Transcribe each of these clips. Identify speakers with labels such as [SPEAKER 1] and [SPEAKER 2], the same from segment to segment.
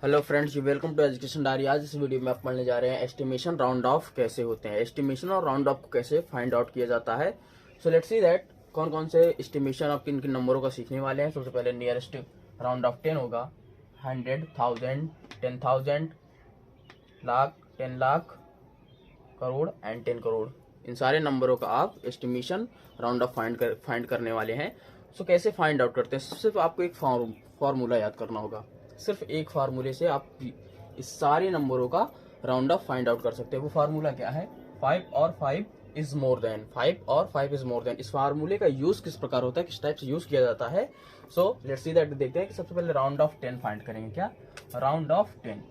[SPEAKER 1] Hello friends, welcome to education diary. आज इस video में आप पढ़ने जा रहे हैं एस्टिमेशन राउंड ऑफ कैसे होते हैं, एस्टिमेशन और राउंड ऑफ को कैसे फाइंड आउट किया जाता है। सो लेट्स सी दैट कौन कौन से एस्टिमेशन आप किन किन नंबरों का सीखने वाले हैं। सबसे पहले नियरेस्ट राउंड ऑफ 10 होगा, 100, 1000, 10,000, लाख, 10 लाख, करोड़ एंड 10 करोड़। इन सारे नंबरों का आप एस्टिमेशन राउंड ऑफ फाइंड करने वाले हैं। सो कैसे फाइंड आउट करते हैं, सिर्फ आपको एक फार्मूला याद करना होगा। सिर्फ एक फार्मूले से आप इस सारे नंबरों का राउंड ऑफ फाइंड आउट कर सकते हैं। वो फार्मूला क्या है? 5 और 5 इज मोर देन। 5 और 5 इज मोर देन। इस फार्मूले का यूज किस प्रकार होता है, किस टाइप से यूज किया जाता है। So let's see that. देखते हैं कि सबसे पहले राउंड ऑफ 10 फाइंड करेंगे। क्या राउंड ऑफ 10?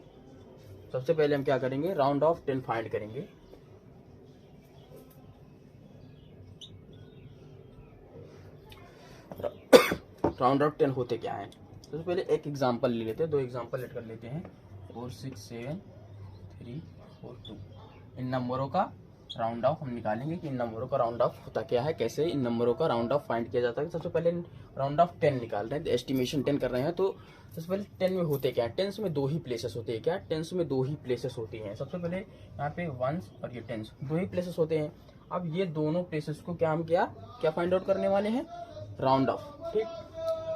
[SPEAKER 1] सबसे पहले हम क्या करेंगे, राउंड ऑफ 10 फाइंड करेंगे। राउंड ऑफ 10 होते क्या है, सबसे पहले एक एग्जांपल ले लेते हैं, दो एग्जांपल लेट कर लेते हैं। 4, 6, 7, 3, 4, 2। इन नंबरों का राउंड ऑफ हम निकालेंगे कि इन नंबरों का राउंड ऑफ होता क्या है, कैसे इन नंबरों का राउंड ऑफ फाइंड किया जाता है। सबसे पहले राउंड ऑफ 10 निकाल रहे हैं, एस्टिमेशन 10 कर रहे हैं। तो सबसे पहले 10 में होते क्या है, टेंस में दो ही प्लेसेस होते हैं। क्या टेंस में दो ही प्लेसेस होती हैं। सबसे पहले यहाँ पे वंस और ये टेंस दो ही प्लेसेस होते हैं। अब ये दोनों प्लेसेस को क्या हम क्या फाइंड आउट करने वाले हैं, राउंड ऑफ। ठीक,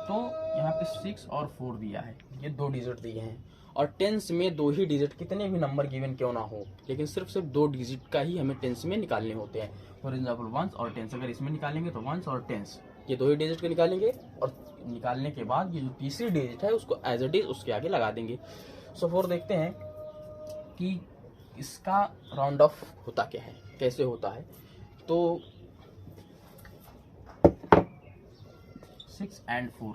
[SPEAKER 1] तो यहाँ पे 6 और 4 दिया है, ये दो डिजिट दिए हैं। और टेंस में दो ही डिजिट, कितने भी नंबर गिवन क्यों ना हो, लेकिन सिर्फ दो डिजिट का ही हमें टेंस में निकालने होते हैं। फॉर एग्जाम्पल वंस और टेंस, अगर इसमें निकालेंगे तो वंस और टेंस, ये दो ही डिजिट को निकालेंगे। और निकालने के बाद ये जो तीसरी डिजिट है उसको एज इट इज उसके आगे लगा देंगे। सो 4 देखते हैं कि इसका राउंड ऑफ होता क्या है, कैसे होता है। तो 6 एंड 4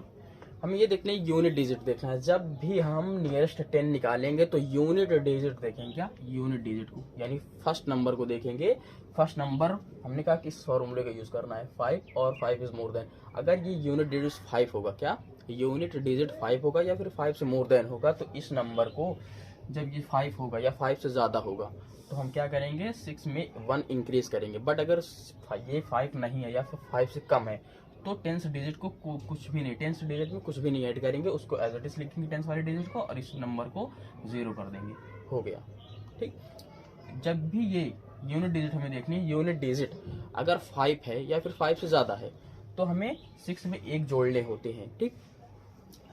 [SPEAKER 1] हमें ये देखना है, यूनिट डिजिट देखना है। जब भी हम नियरेस्ट 10 निकालेंगे तो यूनिट डिजिट देखेंगे। क्या यूनिट डिजिट को, यानी फर्स्ट नंबर को देखेंगे। फर्स्ट नंबर हमने कहा कि इस फॉर्मूले का यूज करना है, 5 और 5 इज मोर देन। अगर ये यूनिट डिजिट 5 होगा, क्या यूनिट डिजिट 5 होगा या फिर 5 से मोर देन होगा, तो इस नंबर को जब ये 5 होगा या 5 से ज्यादा होगा तो हम क्या करेंगे, 6 में 1 इंक्रीज करेंगे। बट अगर ये 5 नहीं है या फिर 5 से कम है तो टेंस डिजिट को कुछ भी नहीं, टेंस डिजिट में कुछ भी नहीं ऐड करेंगे, उसको एज इट इज लिखेंगे टेंस वाले डिजिट को, और इस नंबर को 0 कर देंगे। हो गया। ठीक, जब भी ये यूनिट डिजिट हमें देखनी है, यूनिट डिजिट अगर 5 है या फिर 5 से ज्यादा है तो हमें 6 में 1 जोड़ने होते हैं। ठीक,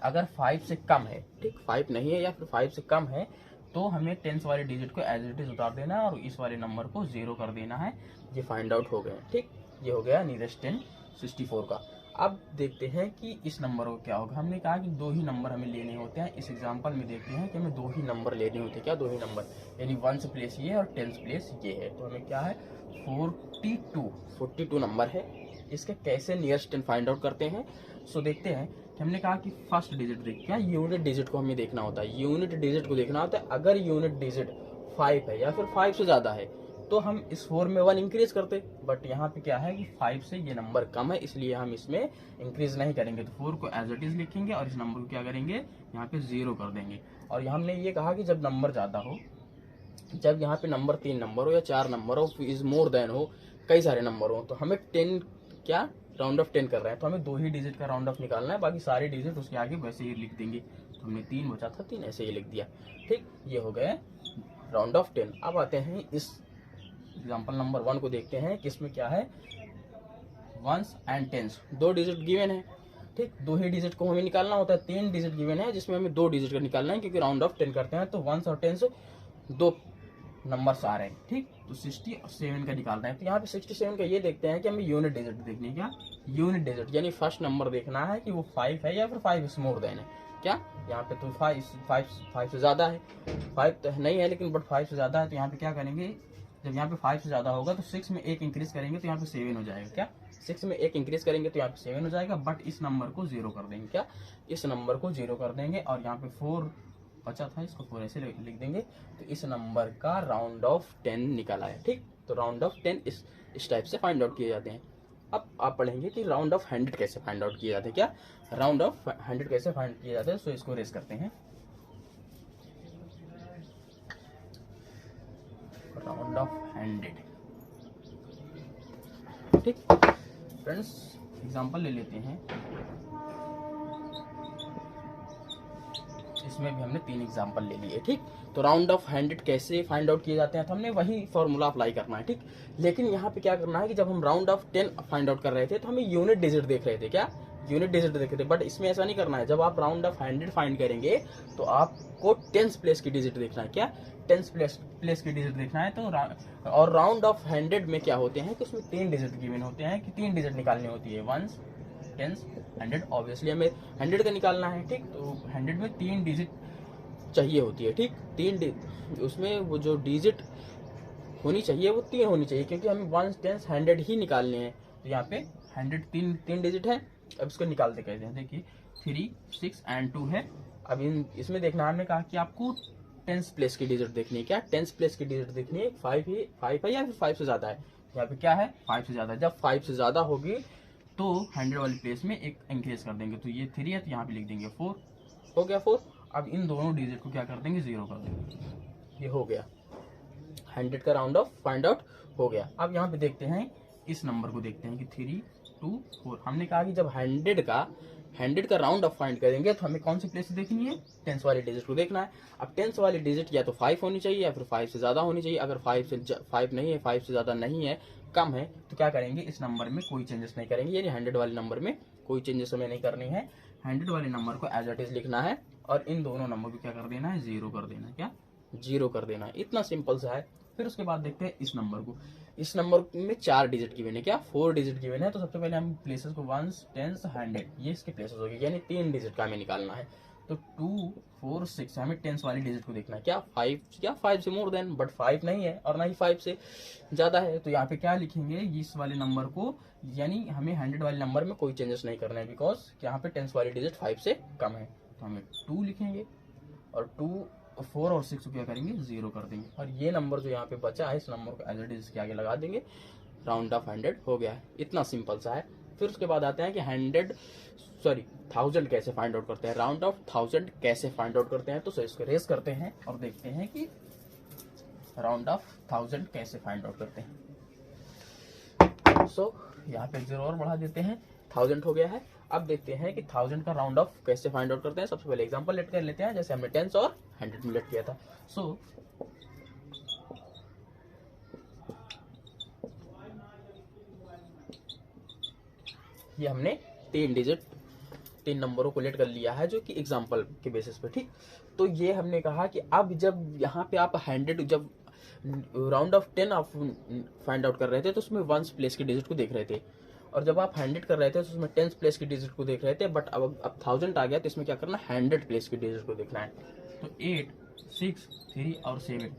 [SPEAKER 1] अगर 5 से कम है, ठीक 5 नहीं है या फिर 5 से कम है, तो हमें टेंस वाले डिजिट को एज इट इज उतार देना है और इस वाले नंबर को 0 कर देना है। ये फाइंड आउट हो गया। ठीक, ये हो गया नियरेस्ट 10 64 का। अब देखते हैं कि इस नंबर को क्या होगा। हमने कहा कि दो ही नंबर हमें लेने होते हैं। इस एग्जांपल में देखते हैं कि हमें दो ही नंबर लेने होते हैं। क्या दो ही नंबर, यानी 1 प्लेस ये और 10 प्लेस ये है। तो हमें क्या है, 42 नंबर है। इसके कैसे नियरेस्ट 10 फाइंड आउट करते हैं। सो देखते हैं कि हमने कहा कि फर्स्ट डिजिट देख, क्या यूनिट डिजिट को हमें देखना होता है, यूनिट डिजिट को देखना होता है। अगर यूनिट डिजिट 5 है या फिर 5 से ज्यादा है तो हम इस 4 में 1 इंक्रीज करते। बट यहाँ पे क्या है कि 5 से ये नंबर कम है, इसलिए हम इसमें इंक्रीज नहीं करेंगे। तो 4 को एज इट इज लिखेंगे और इस नंबर को क्या करेंगे, यहाँ पे 0 कर देंगे। और यहाँ हमने ये कहा कि जब नंबर ज्यादा हो, जब यहाँ पे नंबर 3 नंबर हो या 4 नंबर हो, इज मोर देन हो, कई सारे नंबर हो, तो हमें 10 क्या राउंड ऑफ 10 कर रहे हैं तो हमें दो ही डिजिट का राउंड ऑफ निकालना है। बाकी सारे डिजिट उसके आगे वैसे ही लिख देंगे। तो हमने 3 बचा था, 3 ऐसे ही लिख दिया। ठीक, ये हो गए राउंड ऑफ 10। अब आते हैं इस एग्जाम्पल नंबर 1 को देखते हैं कि इसमें क्या है, वंस एंड टेंस दो डिजिट गिवन है। ठीक, दो ही डिजिट को हमें निकालना होता है। 3 डिजिट गिवन है जिसमें हमें 2 डिजिट का निकालना है, क्योंकि राउंड ऑफ 10 करते हैं तो वंस और टेंस दो नंबर्स आ रहे हैं। ठीक, तो 67 का निकालना है। तो यहाँ पे 67 का ये देखते हैं कि हमें यूनिट डिजिट देखनी है। क्या यूनिट डिजिट, यानी फर्स्ट नंबर देखना है कि वो 5 है या फिर 5 इज मोर देन है। क्या यहाँ पे तो 5 से ज्यादा है, 5 तो नहीं है लेकिन बट 5 से ज्यादा है। तो यहाँ पे क्या करेंगे, जब यहाँ पे 5 से ज्यादा होगा तो 6 में 1 इंक्रीज करेंगे तो यहाँ पे 7 हो जाएगा। क्या 6 में 1 इंक्रीज करेंगे तो यहाँ पे 7 हो जाएगा। बट इस नंबर को 0 कर देंगे। क्या इस नंबर को 0 कर देंगे और यहाँ पे 4 बचा था, इसको 4 ऐसे लिख देंगे। तो इस नंबर का राउंड ऑफ 10 निकल आया। ठीक, तो राउंड ऑफ 10 इस टाइप से फाइंड आउट किए जाते हैं। अब आप पढ़ेंगे कि राउंड ऑफ 100 कैसे फाइंड आउट किए जाते हैं। क्या राउंड ऑफ 100 कैसे फाइंड किए जाते हैं। सो इसको रेस करते हैं, राउंड ऑफ 100। ठीक फ्रेंड्स, एग्जांपल ले लेते हैं। इसमें भी हमने 3 एग्जाम्पल ले लिए, ठीक। तो राउंड ऑफ 100 कैसे फाइंड आउट किए जाते हैं, तो हमने वही फॉर्मूला अप्लाई करना है, ठीक। लेकिन यहाँ पे क्या करना है कि जब हम राउंड ऑफ 10 फाइंड आउट कर रहे थे तो हमें यूनिट डिजिट देख रहे थे, क्या यूनिट डिजिट देख रहे थे, बट इसमें ऐसा नहीं करना है। जब आप राउंड ऑफ 100 फाइंड करेंगे तो आपको 10th प्लेस की डिजिट देखना है, क्या 10th प्लेस की डिजिट देखना है। तो और राउंड ऑफ 100 में क्या होते हैं कि उसमें 3 डिजिट गिवन होते हैं कि 3 डिजिट निकालनी होती है, 1s 10s 100। ऑब्वियसली हमें 100 का निकालना है, ठीक। तो 100 में 3 डिजिट चाहिए होती है, ठीक। 3 उसमें वो जो डिजिट होनी चाहिए वो 3 होनी चाहिए, क्योंकि हमें 1s 10s 100 ही निकालने हैं। तो यहाँ पे 100 तीन डिजिट है। अब इसको निकालते कैसे हैं, देखिए 3 6 एंड 2 है। अब इसमें देखना, हमने कहा कि आपको 10th प्लेस की डिजिट देखनी है, क्या 10th प्लेस की डिजिट देखनी है, 5 है या फिर 5 से ज्यादा है। यहाँ पे क्या है 5 से ज्यादा है। जब 5 से ज्यादा होगी तो 100 वाली प्लेस में एक इंक्रीज कर देंगे, तो ये 3 है तो यहाँ पे लिख देंगे 4, हो गया 4। अब इन दोनों डिजिट को क्या कर देंगे 0 कर देंगे, ये हो गया 100 का राउंड ऑफ फाइंड आउट हो गया। अब यहाँ पे देखते हैं इस नंबर को, देखते हैं कि 3 2 4। हमने कहा कि जब 100 का राउंड ऑफ फाइंड करेंगे तो हमें कौन सी प्लेस देखनी है, 10th वाली डिजिट को देखना है। अब 10th वाली डिजिट या तो 5 होनी चाहिए या फिर 5 से ज्यादा होनी चाहिए। अगर 5 नहीं है, 5 से ज्यादा नहीं है, कम है, तो क्या करेंगे इस नंबर में कोई चेंजेस नहीं करेंगे, यानी 100 वाले नंबर में कोई चेंजेस हमें नहीं करनी है। 100 वाले नंबर को एज इट इज लिखना है और इन दोनों नंबर को क्या कर देना है 0 कर देना है, क्या 0 कर देना है। इतना सिंपल सा है। फिर उसके बाद देखते हैं इस नंबर को। इस नंबर में 4 डिजिट गिवन है, क्या 4 डिजिट गिवन है। तो सबसे पहले हम प्लेसेस को 1s 10s 100 ये इसके प्लेसेस हो गए, यानी 3 डिजिट का हमें निकालना है। तो 2 4 6 हमें 10th वाली डिजिट को देखना है, क्या 5 से मोर देन, बट 5 नहीं है और ना ही 5 से ज्यादा है। तो यहाँ पे क्या लिखेंगे इस वाले नंबर को, यानी हमें 100 वाले नंबर में कोई चेंजेस नहीं करना है, बिकॉज यहाँ पे 10th वाली डिजिट 5 से कम है। तो हमें 2 लिखेंगे और 4 और 6 को क्या करेंगे 0 कर देंगे। और ये नंबर जो यहाँ पे बचा है इस नंबर को एज इट इज के आगे लगा देंगे, राउंड ऑफ 100 हो गया है। इतना सिंपल सा है। फिर उसके बाद आते हैं कि 1000 कैसे फाइंड आउट करते हैं, राउंड ऑफ 1000 कैसे फाइंड आउट करते हैं। तो इसको रेस करते हैं और देखते हैं कि राउंड ऑफ 1000 कैसे फाइंड आउट करते हैं। सो यहाँ पे 0 और बढ़ा देते हैं, 1000 हो गया है। अब देखते हैं कि 1000 का राउंड ऑफ कैसे फाइंड आउट करते हैं। सबसे पहले एग्जांपल लेट कर लेते हैं, जैसे हमने 10s और 100 में लेट किया था। सो ये हमने 3 नंबरों को लेट कर लिया है, जो कि एग्जांपल के बेसिस पे, ठीक। तो ये हमने कहा कि अब जब यहाँ पे आप 100 जब राउंड ऑफ 10 आप फाइंड आउट कर रहे थे तो उसमें 1st प्लेस की डिजिट को देख रहे थे, और जब आप 100 कर रहे थे तो उसमें 10th प्लेस की डिजिट को देख रहे थे। बट अब 1000 आ गया तो इसमें क्या करना है 100 प्लेस की डिजिट को देखना है। तो 8 6 3 और 7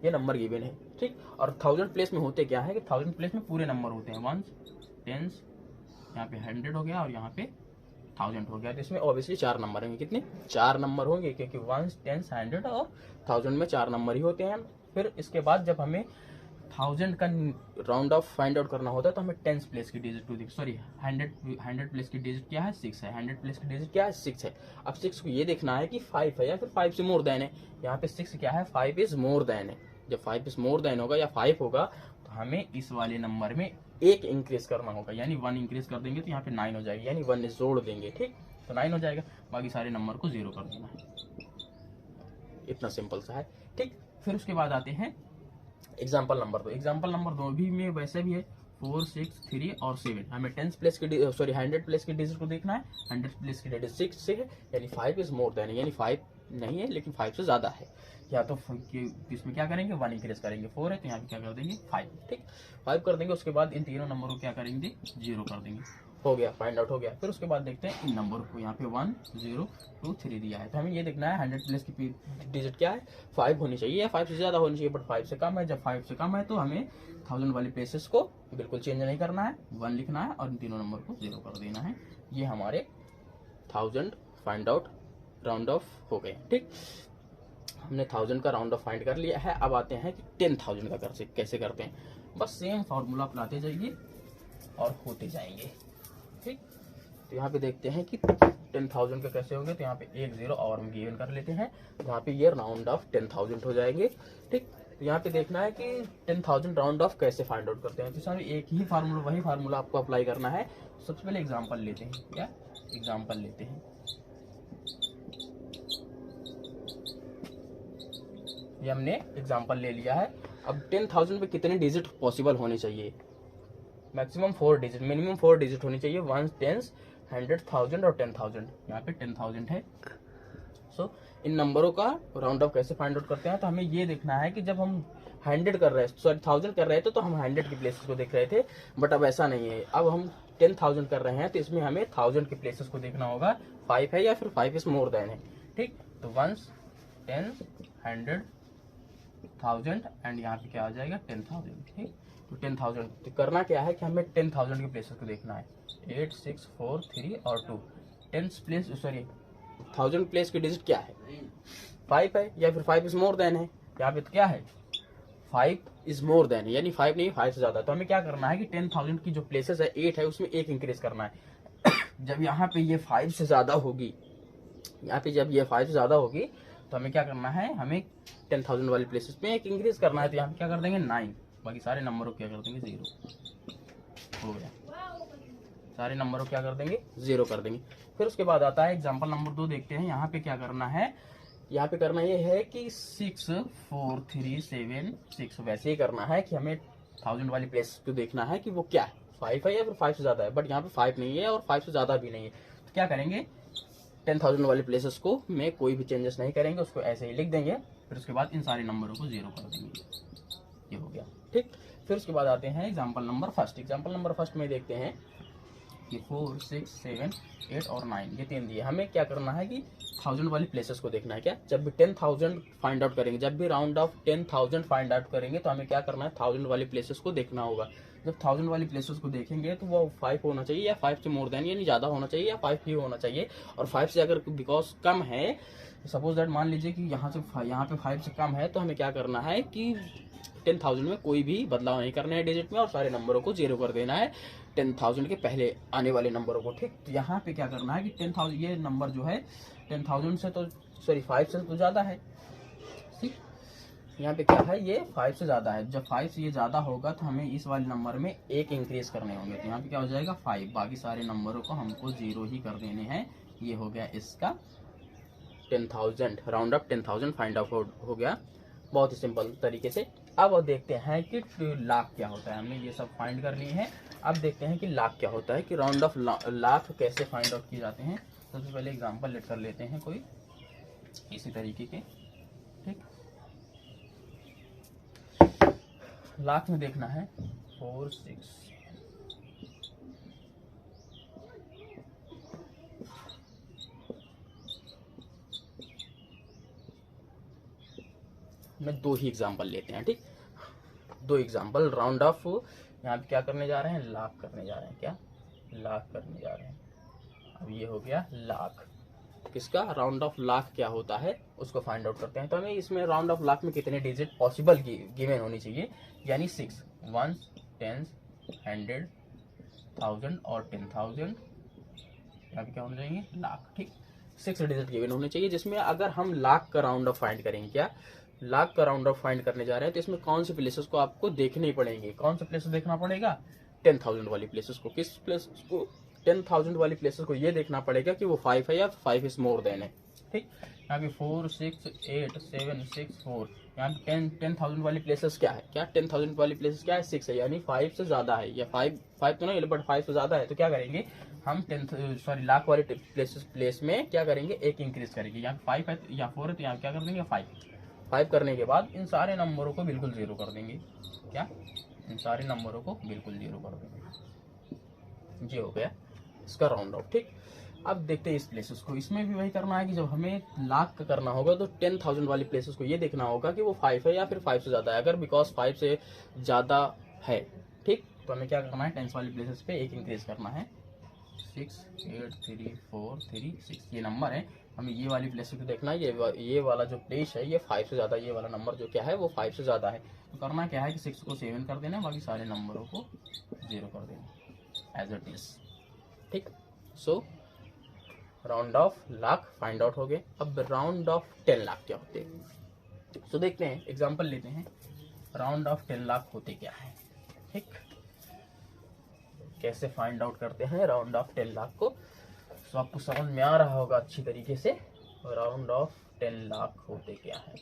[SPEAKER 1] ये नंबर गिवन है, ठीक। और 1000 प्लेस में होते क्या है कि 1000 प्लेस में पूरे नंबर होते हैं, 1s 10s, यहाँ पे 100 हो गया और यहाँ पे 1000 हो गया। तो इसमें ऑब्वियसली 4 नंबर होंगे, कितने 4 नंबर होंगे, क्योंकि 1s 10s 100 और 1000 में 4 नंबर ही होते हैं। फिर इसके बाद जब हमें 1000 का राउंड ऑफ फाइंड आउट करना होता है तो हमें 10th प्लेस की डिजिट को 100 प्लेस की डिजिट क्या है 6 है, 100 प्लेस की डिजिट क्या है 6 है। अब 6 को ये देखना है कि 5 है या फिर 5 से मोर देन है। यहाँ पे 6 क्या है 5 इज मोर देन है। जब 5 इज मोर देन होगा या 5 होगा तो हमें इस वाले नंबर में 1 इंक्रीज करना होगा, यानी 1 इंक्रीज कर देंगे तो यहाँ पे 9 हो जाएगी, यानी 1 जोड़ देंगे, ठीक। तो 9 हो जाएगा, बाकी सारे नंबर को 0 कर देना है। इतना सिंपल सा है, ठीक। फिर उसके बाद आते हैं एग्जाम्पल नंबर 2। एग्जाम्पल नंबर 2 भी में वैसे भी है 4 6 3 और 7। हमें 10th प्लेस की 100 प्लेस की डिजिट को देखना है। 100 प्लेस की डिजिट 6 से है, यानी 5 इज मोर देन, यानी 5 नहीं है लेकिन 5 से ज्यादा है। या तो इसमें क्या करेंगे 1 इंक्रीज करेंगे, 4 है तो यहाँ पे क्या कर देंगे 5, ठीक 5 कर देंगे। उसके बाद इन तीनों नंबरों को क्या करेंगे 0 कर देंगे, हो गया फाइंड आउट हो गया। फिर उसके बाद देखते हैं इन नंबर को, यहाँ पे 1 0 2 3 दिया है तो हमें ये देखना है 100 प्लेस की डिजिट क्या है 5 होनी चाहिए या 5 से ज्यादा होनी चाहिए, बट 5 से कम है। जब 5 से कम है तो हमें 1000 वाली प्लेसेस को बिल्कुल चेंज नहीं करना है, 1 लिखना है और इन तीनों नंबर को 0 कर देना है। ये हमारे 1000 फाइंड आउट राउंड ऑफ हो गए, ठीक। हमने 1000 का राउंड ऑफ फाइंड कर लिया है। अब आते हैं कि 10,000 का कैसे करते हैं। बस सेम फॉर्मूला अपनाते जाइए और होते जाएंगे, ठीक। तो यहाँ पे देखते हैं कि 10,000 का कैसे होंगे। तो यहाँ पे 1 0 और हम गिवन कर लेते हैं, यहाँ पे ये राउंड ऑफ 10,000 हो जाएंगे, ठीक। तो यहाँ पे देखना है कि 10,000 राउंड ऑफ कैसे फाइंड आउट करते हैं। तो इसमें एक ही फार्मूला, वही फार्मूला आपको अप्लाई करना है। सबसे पहले एग्जाम्पल लेते हैं, क्या एग्जाम्पल लेते हैं। ये हमने एग्जांपल ले लिया है। अब 10,000 पे कितने डिजिट पॉसिबल होने चाहिए? मैक्सिमम 4 डिजिट, मिनिमम 4 डिजिट होनी चाहिए। 1, 10, 100, 1000 और 10,000। यहाँ पे 10,000 है। सो इन नंबरों का राउंड ऑफ कैसे फाइंड आउट करते हैं? तो हमें ये देखना है कि जब हम 100 कर रहे हैं, सॉरी 1000 कर रहे थे, तो हम 100 की प्लेसेस को देख रहे थे, बट अब ऐसा नहीं है। अब हम 10,000 कर रहे हैं तो इसमें हमें 1000 की प्लेसेस को देखना होगा। 5 है या फिर 5 इज मोर देन है। ठीक, तो 1, 10, 100, 1000 एंड यहाँ पे क्या आ जाएगा 10,000। ठीक, तो 10,000 तो करना क्या है कि हमें 10,000 की प्लेसेस को देखना है। 8, 6, 4, 3 और 2। 10 प्लेस, सॉरी 1000 प्लेस की डिजिट क्या है? 5 है या फिर 5 इज मोर देन है। यहाँ पे तो क्या है 5 इज मोर देन, यानी 5 नहीं 5 से ज्यादा। तो हमें क्या करना है कि 10,000 की जो प्लेसेस है 8 है, उसमें 1 इंक्रीज करना है। जब यहाँ पे ये 5 से ज्यादा होगी, यहाँ पे जब ये 5 से ज्यादा होगी तो हमें क्या करना है, हमें 10,000 वाली प्लेसेस पे 1 इंक्रीज करना है। तो यहाँ पे क्या कर देंगे 9, बाकी सारे नंबरों को क्या कर देंगे 0 हो गया। सारे नंबरों को क्या कर देंगे 0 कर देंगे। फिर उसके बाद आता है एग्जाम्पल नंबर 2 देखते हैं। यहाँ पे क्या करना है, यहाँ पे करना ये है कि 6, 4, 3, 7, 6 वैसे ही करना है कि हमें 1000 वाली प्लेस को देखना है कि वो क्या है, 5 है या फिर 5 से ज्यादा है। बट यहाँ पे 5 नहीं है और 5 से ज्यादा भी नहीं है। तो क्या करेंगे 10,000 वाली प्लेसेस को में कोई भी चेंजेस नहीं करेंगे, उसको ऐसे ही लिख देंगे। फिर उसके बाद इन सारे नंबरों को 0 कर देंगे। ये हो गया। ठीक, फिर उसके बाद आते हैं example number first. Example number first में देखते हैं कि 4, 6, 7, 8 और 9 ये 3 दिए। हमें क्या करना है कि 1000 वाली प्लेसेस को देखना है। क्या, जब भी 10,000 फाइंड आउट करेंगे, जब भी राउंड ऑफ 10,000 फाइंड आउट करेंगे तो हमें क्या करना है 1000 वाली प्लेसेस को देखना होगा। जब 1000 वाली प्लेसेस को देखेंगे तो वो 5 होना चाहिए या 5 से मोर देन, यानी ज्यादा होना चाहिए या 5 ही होना चाहिए। और 5 से अगर बिकॉज कम है, सपोज दैट मान लीजिए कि यहाँ पे 5 से कम है, तो हमें क्या करना है कि 10,000 में कोई भी बदलाव नहीं करना है डिजिट में और सारे नंबरों को 0 कर देना है 10,000 के पहले आने वाले नंबरों को। ठीक, तो यहाँ पे क्या करना है कि 10,000 ये नंबर जो है 10,000 से तो सॉरी 5 से तो ज्यादा है। ठीक, यहाँ पे क्या है ये 5 से ज्यादा है। जब 5 से ये ज्यादा होगा तो हमें इस वाले नंबर में 1 इंक्रीज करने होंगे। तो यहाँ पे क्या हो जाएगा 5, बाकी सारे नंबरों को हमको 0 ही कर देने हैं। ये हो गया इसका 10,000, राउंड अप 10,000 फाइंड आउट हो गया बहुत ही सिंपल तरीके से। अब देखते हैं कि लाख क्या होता है। हमने ये सब फाइंड कर लिए हैं। अब देखते हैं कि लाख क्या होता है, कि राउंड ऑफ लाख कैसे फाइंड आउट किए जाते हैं। सबसे पहले एग्जांपल लेट कर लेते हैं कोई इसी तरीके के। ठीक, लाख में देखना है 4, 6, में 2 ही एग्जांपल लेते हैं। ठीक, 2 एग्जांपल राउंड ऑफ, यहाँ पे क्या करने जा रहे हैं लाख करने जा रहे हैं। क्या, लाख करने जा रहे हैं। अब ये हो गया लाख, किसका राउंड ऑफ लाख क्या होता है उसको फाइंड आउट करते हैं। तो हमें इसमें राउंड ऑफ लाख में कितने डिजिट पॉसिबल गिवन होनी चाहिए, यानी 6, 1, 10, 100, 1000 और 10,000। यहाँ पे क्या होने चाहिए लाख। ठीक, 6 डिजिट गिवन होने चाहिए, जिसमें अगर हम लाख का राउंड ऑफ फाइंड करेंगे, क्या लाख का राउंड ऑफ फाइंड करने जा रहे हैं, तो इसमें कौन सी प्लेसेस को आपको देखने ही पड़ेंगे। कौन से प्लेसेस देखना पड़ेगा 10,000 वाली प्लेसेस को। किस प्लेस को 10,000 वाली प्लेसेस को ये देखना पड़ेगा कि वो 5 है या 5 इज मोर देन है। ठीक, यहाँ पे 4, 6, 8, 7, 6, 4। यहाँ पे 10,000 वाली प्लेसेस क्या है, क्या 10,000 वाली प्लेसेस क्या है 6 है, यानी 5 से ज्यादा है, या 5 तो नहीं बट 5 से ज्यादा है। तो क्या करेंगे हम लाख वाले प्लेस में क्या करेंगे 1 इंक्रीज करेंगे। यहाँ 5 है या 4 है, तो यहाँ क्या कर देंगे 5 करने के बाद इन सारे नंबरों को बिल्कुल 0 कर देंगे। क्या, इन सारे नंबरों को बिल्कुल 0 कर देंगे। ये हो गया इसका राउंड ऑफ। ठीक, अब देखते हैं इस प्लेसेस को। इसमें भी वही करना है कि जब हमें लाख का करना होगा तो 10,000 वाली प्लेसेस को ये देखना होगा कि वो 5 है या फिर 5 से ज्यादा है। अगर बिकॉज 5 से ज्यादा है, ठीक, तो हमें क्या करना है 10 वाली प्लेसेस पे 1 इंक्रीज करना है। 6, 8, 3, 4, 3, 6 ये नंबर है। हमें ये वाली प्लेसेस को देखना है। ये वाला जो प्लेस है ये 5 से ज्यादा, ये वाला नंबर जो क्या है वो 5 से ज्यादा है। तो करना क्या है कि 6 को 7 कर देना, बाकी सारे नंबरों को 0 कर देना एज इट इज। ठीक, so round off lakh find out हो गए। अब राउंड ऑफ 10 लाख क्या होते हैं, तो देखते हैं एग्जांपल लेते हैं। राउंड ऑफ 10 लाख होते क्या है, ठीक, कैसे फाइंड आउट करते हैं राउंड ऑफ 10 लाख को। तो आपको समझ में आ रहा होगा अच्छी तरीके से राउंड ऑफ 10 लाख होते क्या है।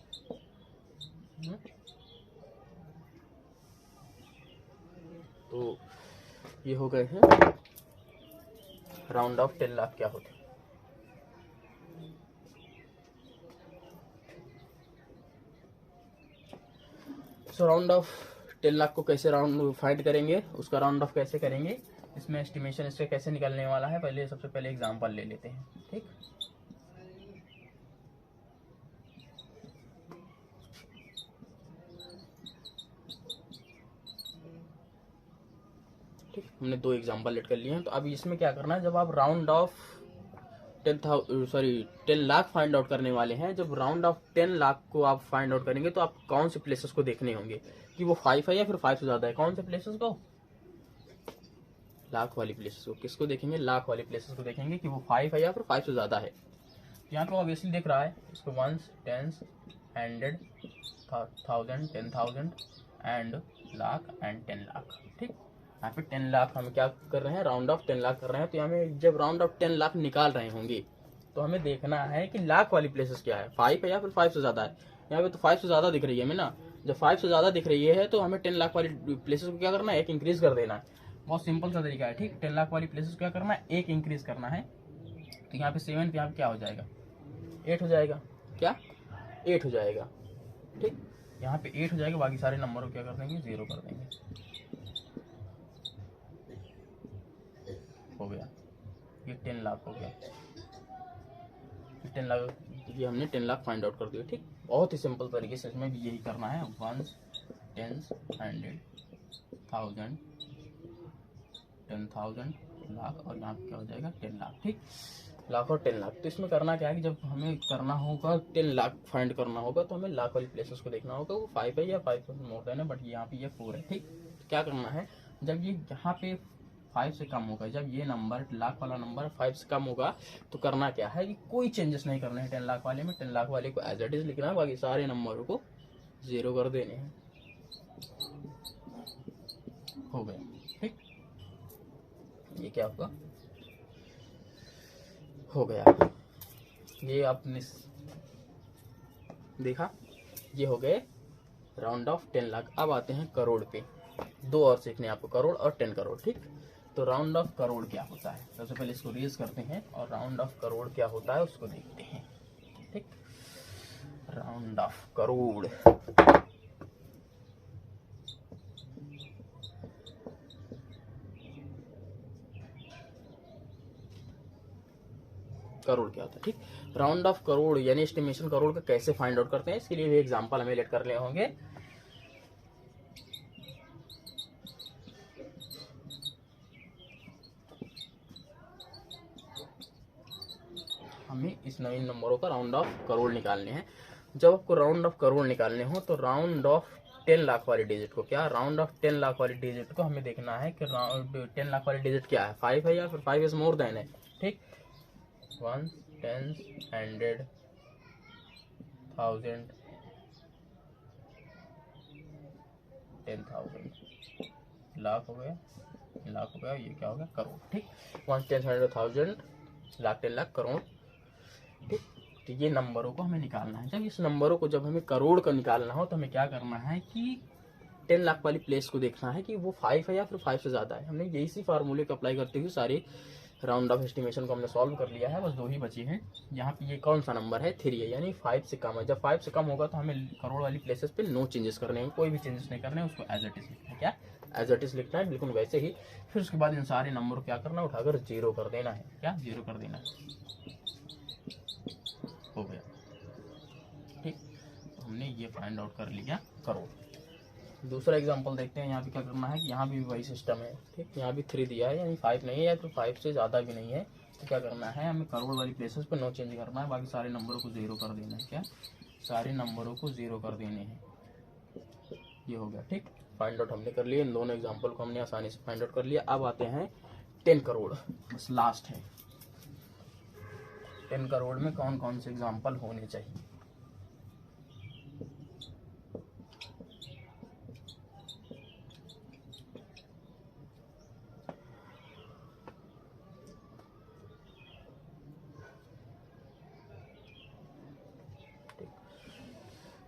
[SPEAKER 1] तो ये हो गए हैं राउंड ऑफ 10 लाख क्या होते हैं। सो राउंड ऑफ 10 लाख को कैसे राउंड फाइंड करेंगे, उसका राउंड ऑफ कैसे करेंगे, इसमें एस्टिमेशन इससे कैसे निकलने वाला है, पहले सबसे पहले एग्जांपल ले लेते हैं। ठीक, ठीक, हमने 2 एग्जांपल लेट कर लिए हैं। तो अब इसमें क्या करना है, जब आप round of 10 lakh find out करने वाले हैं, जब राउंड ऑफ 10 लाख को आप फाइंड आउट करेंगे तो आप कौन से प्लेसेस को देखने होंगे कि वो 5 है या फिर 5 से ज्यादा है। कौन से प्लेसेस को, लाख वाली प्लेसेस को। किसको देखेंगे, लाख वाली प्लेसेस को देखेंगे कि वो 5 है या फिर 5 से ज्यादा है। यहाँ पे ऑब्वियसली दिख रहा है इसको 1s 10s 100 1000 10,000 and lakh and 10 lakh. ठीक, यहाँ पे 10 लाख हम क्या कर रहे हैं, राउंड ऑफ 10 लाख कर रहे हैं। तो यहाँ में जब राउंड ऑफ 10 लाख निकाल रहे होंगे तो हमें देखना है कि लाख वाली प्लेसेस क्या है, 5 है या फिर 5 से ज्यादा है। यहाँ पे तो 5 से ज्यादा दिख रही है हमें ना, जब 5 से ज्यादा दिख रही है तो हमें 10 लाख वाली प्लेसेस को क्या करना है, एक इंक्रीज कर देना है। बहुत सिंपल सा तरीका है। ठीक, 10 लाख वाली प्लेसेस क्या करना है, एक इंक्रीज करना है। तो यहाँ पे 7 पे यहाँ पे क्या हो जाएगा, 8 हो जाएगा। क्या, 8 हो जाएगा। ठीक, यहाँ पे 8 हो जाएगा, बाकी सारे नंबर को क्या कर देंगे, 0 कर देंगे। हो गया, ये 10 लाख हो गया। 10 लाख, ये हमने 10 लाख फाइंड आउट कर दिया। ठीक, बहुत ही सिंपल तरीके से इसमें भी यही करना है, 1s 10s 100 1000 10,000 लाख और यहाँ पे क्या हो जाएगा 10 लाख। ठीक, लाख और 10 लाख। तो इसमें करना क्या है कि जब हमें करना होगा 10 लाख फाइंड करना होगा तो हमें लाख वाली प्लेसेस को देखना होगा, वो 5 है या 5 मोर देन है, बट यहाँ पे ये 4 है। ठीक, तो क्या करना है, जब ये यहाँ पे 5 से कम होगा, जब ये नंबर लाख वाला नंबर 5 से कम होगा तो करना क्या है कि कोई चेंजेस नहीं करने हैं 10 लाख वाले में। 10 लाख वाले को एज इट इज लिखना है, बाकी सारे नंबरों को 0 कर देने हैं। हो गया। ठीक, ये क्या होगा, हो गया। ये आपने देखा, ये हो गए राउंड ऑफ 10 लाख। अब आते हैं करोड़ पे, 2 और सीखने आपको, करोड़ और 10 करोड़। ठीक, तो राउंड ऑफ करोड़ क्या होता है, सबसे पहले इसको रेज करते हैं और राउंड ऑफ करोड़ क्या होता है उसको देखते हैं। ठीक, राउंड ऑफ करोड़, करोड़ क्या होता है। ठीक, राउंड ऑफ करोड़ यानी एस्टिमेशन करोड़ का कैसे फाइंड आउट करते हैं, इसके लिए भी एग्जांपल हमें लेट कर ले होंगे। हमें इस नवीन नंबरों का राउंड ऑफ करोड़ निकालने हैं। जब आपको राउंड ऑफ करोड़ निकालने हो तो राउंड ऑफ 10 लाख वाली डिजिट को, क्या राउंड ऑफ 10 लाख वाली डिजिट को हमें देखना है कि राउंड 10 लाख वाली डिजिट क्या है, 5 है या फिर 5 इज मोर देन है। ठीक, 1 10 100 1000 10,000 लाख हो गया, लाख हो गया, ये क्या हो गया, करोड़। ठीक, 1 10 100 1000 लाख 10 लाख करोड़। ठीक, तो ये नंबरों को हमें निकालना है। जब इस नंबरों को, जब हमें करोड़ का निकालना हो तो हमें क्या करना है कि 10 लाख वाली प्लेस को देखना है कि वो 5 है या फिर 5 से ज्यादा है। हमने यही सी फार्मूले को अप्लाई करते हुए सारे राउंड ऑफ एस्टिमेशन को हमने सॉल्व कर लिया है, बस 2 ही बचे हैं। यहाँ पे ये कौन सा नंबर है, 3 है, यानी 5 से कम है। जब 5 से कम होगा तो हमें करोड़ वाली प्लेसेस पे नो चेंजेस करने हैं, कोई भी चेंजेस नहीं करने हैं, उसको एज इट इज लिखना है। क्या, एज इट इज लिखना है, बिल्कुल वैसे ही। फिर उसके बाद इन सारे नंबर को क्या करना है, उठाकर 0 कर देना है। क्या, 0 कर देना है। हो गया। ठीक, तो हमने ये फाइंड आउट कर लिया करोड़। दूसरा एग्जांपल देखते हैं। यहाँ पे क्या करना है कि यहाँ भी वही सिस्टम है। ठीक, यहाँ भी 3 दिया है, यानी 5 नहीं है या फिर 5 से ज़्यादा भी नहीं है। तो क्या करना है, हमें करोड़ वाली प्लेसेस पे नो चेंज करना है, बाकी सारे नंबरों को 0 कर देना है। क्या, सारे नंबरों को 0 कर देने हैं। ये हो गया। ठीक, फाइंड आउट हमने कर लिया, इन दोनों एग्जाम्पल को हमने आसानी से फाइंड आउट कर लिया। अब आते हैं 10 करोड़, बस लास्ट है। 10 करोड़ में कौन कौन से एग्जाम्पल होने चाहिए।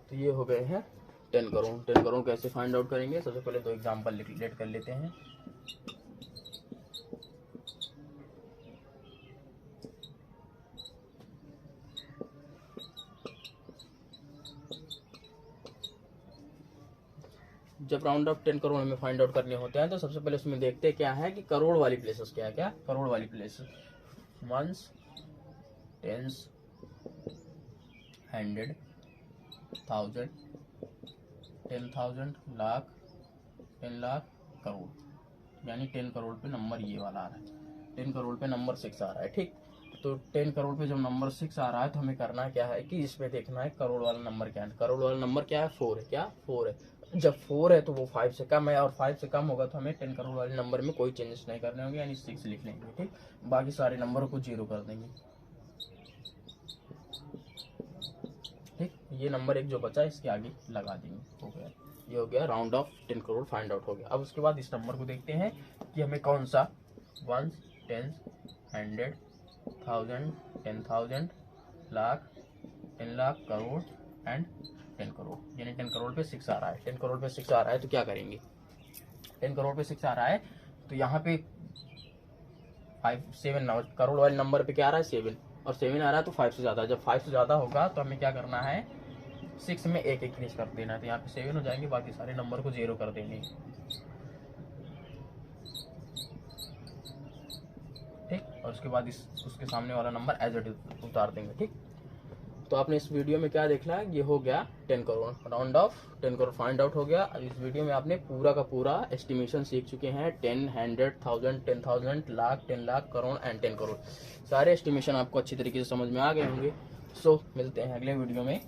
[SPEAKER 1] तो ये हो गए हैं 10 करोड़। 10 करोड़ कैसे फाइंड आउट करेंगे? सबसे पहले तो एग्जांपल लेट कर लेते हैं। जब राउंड ऑफ 10 करोड़ में फाइंड आउट करने होते हैं तो सबसे पहले उसमें देखते हैं क्या है कि करोड़ वाली प्लेसेस क्या है, क्या करोड़ वाली places, ones, tens, 100, 1000, 10,000, lakh, 10 lakh, crore. यानी 10 करोड़ पे नंबर ये वाला आ रहा है, 10 करोड़ पे नंबर 6 आ रहा है, ठीक। तो 10 करोड़ पे जब नंबर 6 आ रहा है तो हमें करना क्या है कि इसमें देखना है करोड़ वाला नंबर क्या है। करोड़ वाला नंबर क्या है? 4 है। क्या 4 है? जब 4 है तो वो 5 से कम है, और 5 से कम होगा तो हमें 10 करोड़ वाले नंबर में कोई चेंजेस नहीं करने होंगे, यानी 6 लिख लेंगे, ठीक। बाकी सारे नंबरों को 0 कर देंगे, ठीक। ये नंबर एक जो बचा इसके आगे लगा देंगे, हो गया। ये हो गया round of 10 crore find out हो गया। अब उसके बाद इस नंबर को देखते हैं कि हमें कौन सा 1, 10, 100, 1000, 10,000, लाख, 10 लाख, करोड़ एंड 10 करोड़। यानी 10 करोड़ पे 6 आ रहा है। 10 करोड़ पे 6 आ रहा है तो क्या करेंगे? 10 करोड़ पे 6 आ रहा है तो यहाँ पे 7 करोड़ वाले नंबर पे क्या आ रहा है? 7, और 7 आ रहा है तो 5 से ज़्यादा। जब 5 से ज़्यादा होगा तो हमें क्या करना है? 6 में एक इंक्रीज कर देना है, तो यहाँ पे 7 हो जाएंगे, बाकी सारे नंबर को 0 कर देंगे, ठीक। और उसके बाद उसके सामने वाला नंबर एज इट इज उतार देंगे, ठीक। तो आपने इस वीडियो में क्या देखना है? ये हो गया 10 crore, round of 10 crore find out हो गया। इस वीडियो में आपने पूरा का पूरा एस्टिमेशन सीख चुके हैं। 10, 100, 1000, 10,000, लाख, 10 लाख, करोड़ एंड 10 करोड़। सारे एस्टिमेशन आपको अच्छी तरीके से समझ में आ गए होंगे। सो मिलते हैं अगले वीडियो में।